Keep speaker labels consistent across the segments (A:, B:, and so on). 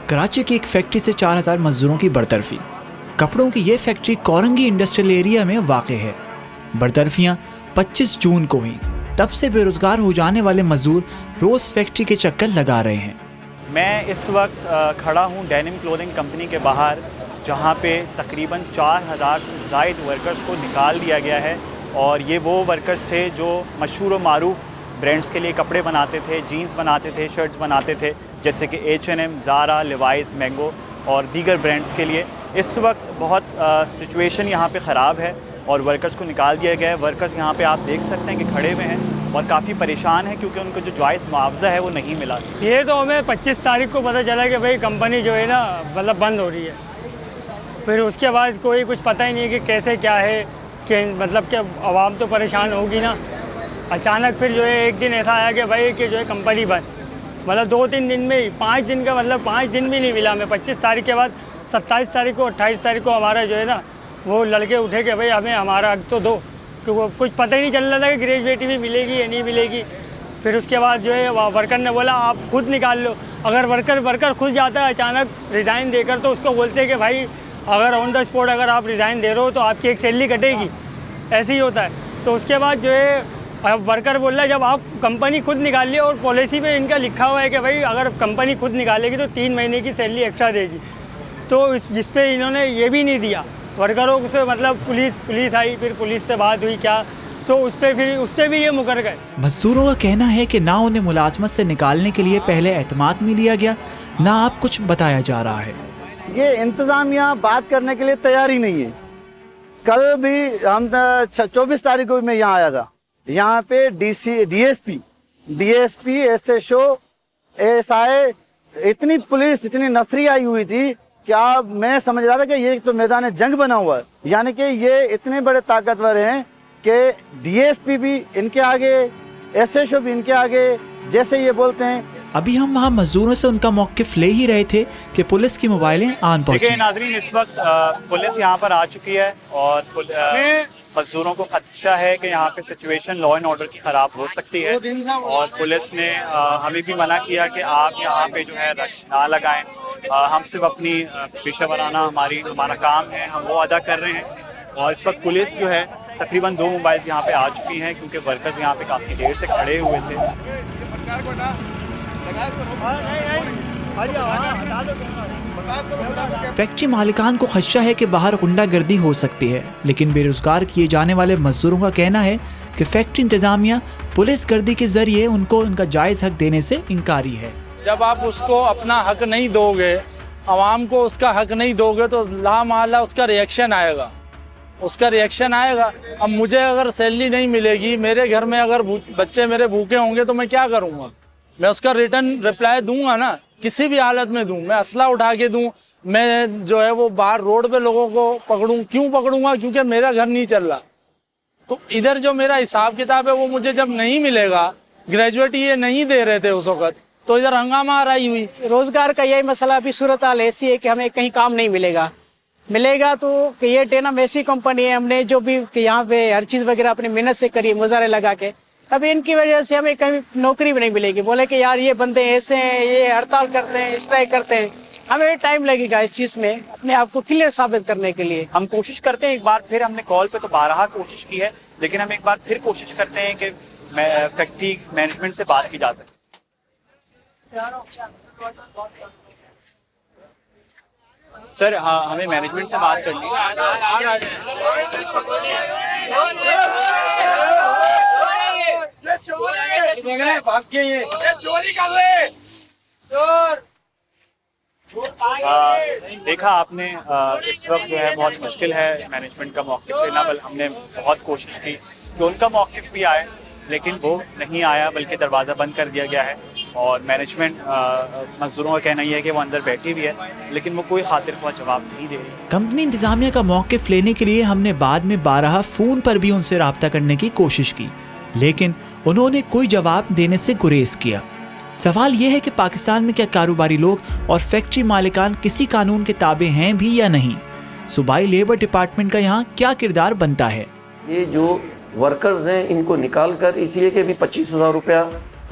A: कराची की एक फैक्ट्री से 4000 मजदूरों की बरतरफी। कपड़ों की ये फैक्ट्री कोरंगी इंडस्ट्रियल एरिया में वाक़ है। बरतरफियाँ 25 जून को हुई। तब से बेरोजगार हो जाने वाले मजदूर रोज़ फैक्ट्री के चक्कर लगा रहे हैं।
B: मैं इस वक्त खड़ा हूँ डेनिम क्लोथिंग कंपनी के बाहर, जहाँ पे तकरीबन 4000 से ज़ायद वर्कर्स को निकाल दिया गया है। और ये वो वर्कर्स थे जो मशहूर व मारूफ ब्रांड्स के लिए कपड़े बनाते थे, जीन्स बनाते थे, शर्ट्स बनाते थे, जैसे कि H&M, ज़ारा, लिवाइस, मैंगो और दीगर ब्रांड्स के लिए। इस वक्त बहुत सिचुएशन यहाँ पे ख़राब है और वर्कर्स को निकाल दिया गया है। वर्कर्स यहाँ पे आप देख सकते हैं कि खड़े हुए हैं और काफ़ी परेशान हैं क्योंकि उनको जो जायज़ मुआवजा है वो नहीं मिला।
C: ये तो हमें 25 तारीख को पता चला कि भाई कंपनी जो है ना मतलब बंद हो रही है। फिर उसके बाद कोई कुछ पता ही नहीं है कि कैसे क्या है, कि मतलब कि आवाम तो परेशान होगी ना। अचानक फिर जो है एक दिन ऐसा आया कि भाई कि जो है कंपनी बंद, मतलब 2-3 दिन में ही 5 दिन का, मतलब 5 दिन भी नहीं मिला हमें। 25 तारीख के बाद 27 तारीख को 28 तारीख को हमारा जो है ना वो लड़के उठे कि भाई हमें हमारा हक तो दो, क्योंकि कुछ पता ही नहीं चल रहा था कि ग्रेजुएटी भी मिलेगी या नहीं मिलेगी। फिर उसके बाद जो है वर्कर ने बोला आप खुद निकाल लो। अगर वर्कर खुद जाता है अचानक रिज़ाइन देकर, तो उसको बोलते हैं कि भाई अगर ऑन द स्पॉट अगर आप रिज़ाइन दे रहे हो तो आपकी एक सैलरी कटेगी, ऐसे ही होता है। तो उसके बाद जो है अब वर्कर बोल रहा है जब आप कंपनी खुद निकालिए, और पॉलिसी में इनका लिखा हुआ है कि भाई अगर कंपनी खुद निकालेगी तो 3 महीने की सैलरी एक्स्ट्रा देगी। तो जिस पे इन्होंने ये भी नहीं दिया वर्करों से, मतलब पुलिस आई, फिर पुलिस से बात हुई क्या, तो उस पर भी ये मुकर गए।
A: मजदूरों का कहना है कि ना उन्हें मुलाजमत से निकालने के लिए पहले एतमाद में लिया गया, ना आप कुछ बताया जा रहा है।
D: ये इंतज़ामिया बात करने के लिए तैयार ही नहीं है। कल भी हम 24 तारीख को भी मैं यहाँ आया था। यहाँ पे DSP, SHO, ASI, इतनी पुलिस, इतनी नफरी आई हुई थी कि मैं समझ रहा था कि ये तो मैदान जंग बना हुआ है। यानी कि ये इतने बड़े ताकतवर हैं कि DSP भी इनके आगे, SHO भी इनके आगे, जैसे ये बोलते हैं।
A: अभी हम वहाँ मजदूरों से उनका मौक़िफ़ ले ही रहे थे कि पुलिस की मोबाइलें आन पहुंची।
B: देखिए नाज़रीन, इस वक्त पुलिस यहाँ पर आ चुकी है और मजदूरों को खदशा है कि यहाँ पे सिचुएशन लॉ एंड ऑर्डर की ख़राब हो सकती है। और पुलिस ने हमें भी मना किया कि आप यहाँ पे जो है रश ना लगाएं। हम सिर्फ अपनी पेशेवराना हमारा काम है, हम वो अदा कर रहे हैं। और इस वक्त पुलिस जो है तकरीबन 2 मोबाइल्स यहाँ पे आ चुकी हैं क्योंकि वर्कर्स यहाँ पे काफ़ी देर से खड़े हुए थे।
A: फैक्ट्री मालिकान को खदशा है कि बाहर गुंडागर्दी हो सकती है, लेकिन बेरोजगार किए जाने वाले मजदूरों का कहना है कि फैक्ट्री इंतजामिया पुलिस गर्दी के जरिए उनको उनका जायज़ हक देने से इनकारी है।
E: जब आप उसको अपना हक नहीं दोगे, आवाम को उसका हक नहीं दोगे, तो लामाला उसका रिएक्शन आएगा। अब मुझे अगर सैलरी नहीं मिलेगी, मेरे घर में अगर बच्चे मेरे भूखे होंगे तो मैं क्या करूँगा? मैं उसका रिटर्न रिप्लाई दूंगा ना, किसी भी हालत में दूं। मैं असला उठा के दूं, मैं जो है वो बाहर रोड पे लोगों को पकड़ूं। क्यों पकड़ूंगा? क्योंकि मेरा घर नहीं चल रहा। तो इधर जो मेरा हिसाब किताब है वो मुझे जब नहीं मिलेगा, ग्रेजुएटी ये नहीं दे रहे थे उस वक्त, तो इधर हंगामा आ रही हुई।
F: रोजगार का यही मसला अभी सूरत हाल ऐसी है कि हमें कहीं काम नहीं मिलेगा तो ये टेनम ऐसी कंपनी है, हमने जो भी यहाँ पे हर चीज़ वगैरह अपनी मेहनत से करी, मुजारे लगा के, अभी इनकी वजह से हमें कहीं नौकरी भी नहीं मिलेगी। बोले कि यार ये बंदे ऐसे हैं, ये हड़ताल करते हैं, स्ट्राइक करते हैं। हमें टाइम लगेगा इस चीज़ में अपने आप को क्लियर साबित करने के लिए।
B: हम कोशिश करते हैं एक बार फिर, हमने कॉल पे तो 12 कोशिश की है, लेकिन हम एक बार फिर कोशिश करते हैं कि फैक्ट्री मैनेजमेंट से बात की जा सके। सर हमें मैनेजमेंट से बात करनी है। देखा आपने, इस वक्त जो है बहुत मुश्किल है मैनेजमेंट का मौक़िफ़ लेना। बल हमने बहुत कोशिश की कि उनका मौक़िफ़ भी आए, लेकिन वो नहीं आया, बल्कि दरवाज़ा बंद कर दिया गया है। और मैनेजमेंट मजदूरों का कहना यह है कि वो अंदर बैठी भी है, लेकिन वो कोई खातिर ख्वाह जवाब नहीं दे रही।
A: कंपनी इंतजामिया का मौक़िफ़ लेने के लिए हमने बाद में 12 फ़ोन पर भी उनसे रब्ता करने की कोशिश की, लेकिन उन्होंने कोई जवाब देने से गुरेज किया। सवाल यह है कि पाकिस्तान में क्या कारोबारी लोग और फैक्ट्री मालिकान किसी कानून के ताबे हैं भी या नहीं? सूबाई लेबर डिपार्टमेंट का यहाँ क्या किरदार बनता है?
G: ये जो वर्कर्स हैं इनको निकाल कर, इसलिए कि अभी 25,000 रुपया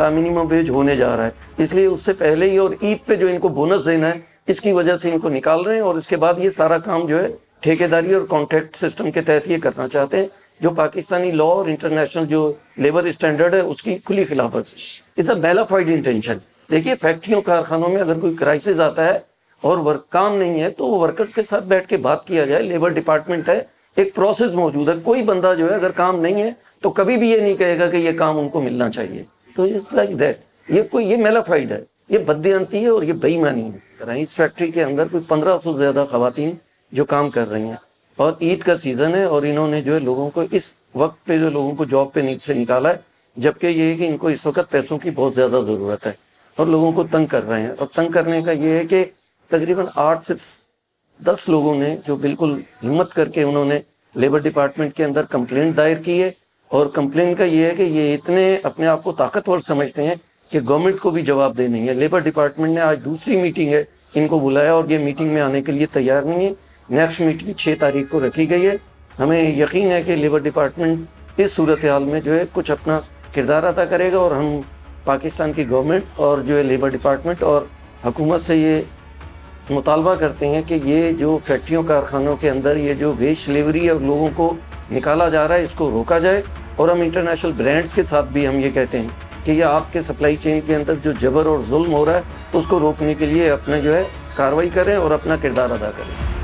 G: मिनिमम वेज होने जा रहा है, इसलिए उससे पहले ही और ईद पे जो इनको बोनस देना है इसकी वजह से इनको निकाल रहे हैं और इसके बाद ये सारा काम जो है ठेकेदारी और कॉन्ट्रैक्ट सिस्टम के तहत ये करना चाहते हैं, जो पाकिस्तानी लॉ और इंटरनेशनल जो लेबर स्टैंडर्ड है उसकी खुली खिलाफत। It's a mala fide intention. देखिए, फैक्ट्रियों कारखानों में अगर कोई क्राइसिस आता है और वर्क काम नहीं है तो वर्कर्स के साथ बैठ के बात किया जाए। लेबर डिपार्टमेंट है, एक प्रोसेस मौजूद है। कोई बंदा जो है अगर काम नहीं है तो कभी भी ये नहीं कहेगा कि ये काम उनको मिलना चाहिए। तो इट्स लाइक दैट। ये मेलाफाइड है, ये बददियांती है और ये बेईमानी है। इस फैक्ट्री के अंदर कोई 1500 से ज़्यादा खवातीन जो काम कर रही हैं और ईद का सीज़न है और इन्होंने जो है लोगों को इस वक्त पे जो लोगों को जॉब पे नींद से निकाला है, जबकि ये है कि इनको इस वक्त पैसों की बहुत ज़्यादा ज़रूरत है और लोगों को तंग कर रहे हैं। और तंग करने का ये है कि तकरीबन 8 से 10 लोगों ने जो बिल्कुल हिम्मत करके उन्होंने लेबर डिपार्टमेंट के अंदर कंप्लेंट दायर की है। और कंप्लेंट का ये है कि ये इतने अपने आप को ताकतवर समझते हैं कि गवर्नमेंट को भी जवाब देना है। लेबर डिपार्टमेंट ने आज दूसरी मीटिंग है इनको बुलाया और ये मीटिंग में आने के लिए तैयार नहीं है। नेक्स्ट मीटिंग 6 तारीख को रखी गई है। हमें यकीन है कि लेबर डिपार्टमेंट इस सूरत हाल में जो है कुछ अपना किरदार अदा करेगा और हम पाकिस्तान की गवर्नमेंट और जो है लेबर डिपार्टमेंट और हुकूमत से ये मुतालबा करते हैं कि ये जो फैक्ट्रियों कारखानों के अंदर ये जो वेस्ट लेवरी और लोगों को निकाला जा रहा है इसको रोका जाए। और हम इंटरनेशनल ब्रांड्स के साथ भी हम ये कहते हैं कि ये आपके सप्लाई चेन के अंदर जो जबर और जुल्म हो रहा है उसको रोकने के लिए अपने जो है कार्रवाई करें और अपना किरदार अदा करें।